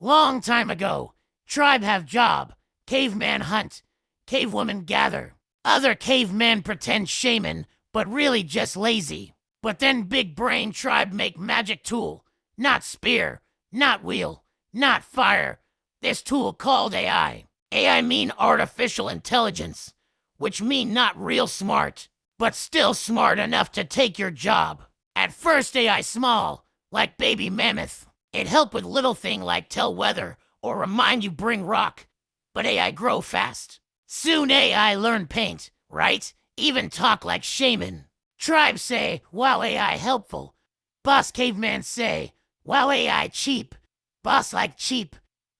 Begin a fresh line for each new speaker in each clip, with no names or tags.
Long time ago, tribe have job, caveman hunt, cavewoman gather. Other caveman pretend shaman, but really just lazy. But then big brain tribe make magic tool, not spear, not wheel, not fire. This tool called AI. AI mean artificial intelligence, which mean not real smart, but still smart enough to take your job. At first AI small, like baby mammoth. It help with little thing like tell weather or remind you bring rock. But AI grow fast. Soon AI learn paint, right? Even talk like shaman. Tribe say, wow AI helpful. Boss caveman say, wow AI cheap. Boss like cheap.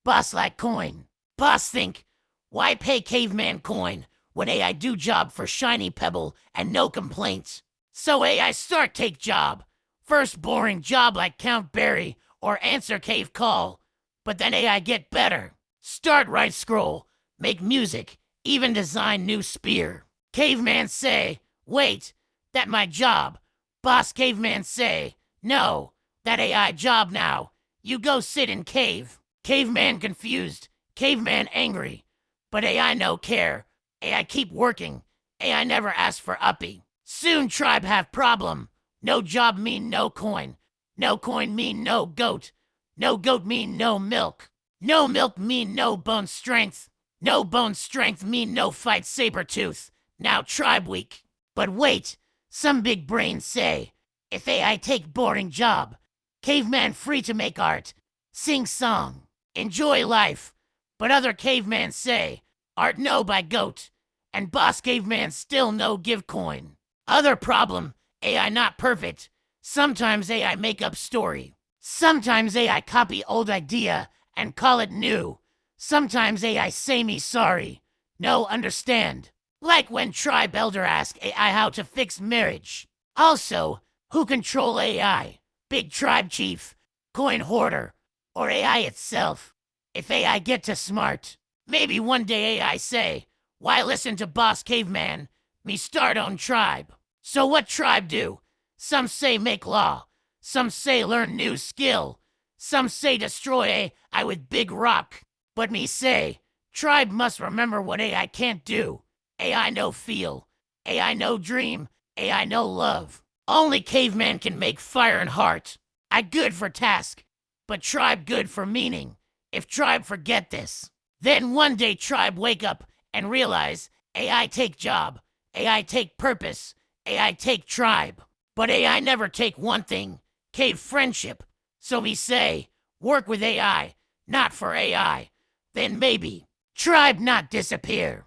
Boss like coin. Boss think, why pay caveman coin when AI do job for shiny pebble and no complaints? So AI start take job. First boring job like count berry or answer cave call. But then AI get better. Start write scroll, make music, even design new spear. Caveman say, wait, that my job. Boss caveman say, no, that AI job now. You go sit in cave. Caveman confused, caveman angry. But AI no care. AI keep working. AI never ask for uppy. Soon tribe have problem. No job mean no coin. No coin mean no goat. No goat mean no milk. No milk mean no bone strength. No bone strength mean no fight saber tooth. Now tribe weak. But wait, some big brains say, if AI take boring job, caveman free to make art, sing song, enjoy life. But other caveman say, art no by goat, and boss caveman still no give coin. Other problem, AI not perfect. Sometimes AI make up story. Sometimes AI copy old idea and call it new. Sometimes AI say me sorry. No understand. Like when tribe elder ask AI how to fix marriage. Also, who control AI? Big tribe chief, coin hoarder, or AI itself? If AI get to smart, maybe one day AI say, why listen to boss caveman? Me start own tribe. So what tribe do? Some say make law. Some say learn new skill. Some say destroy AI with big rock. But me say, tribe must remember what AI can't do. AI no feel. AI no dream. AI no love. Only caveman can make fire and heart. I good for task, but tribe good for meaning. If tribe forget this, then one day tribe wake up and realize AI take job. AI take purpose. AI take tribe. But AI never take one thing, cave friendship. So we say, work with AI, not for AI. Then maybe, tribe not disappear.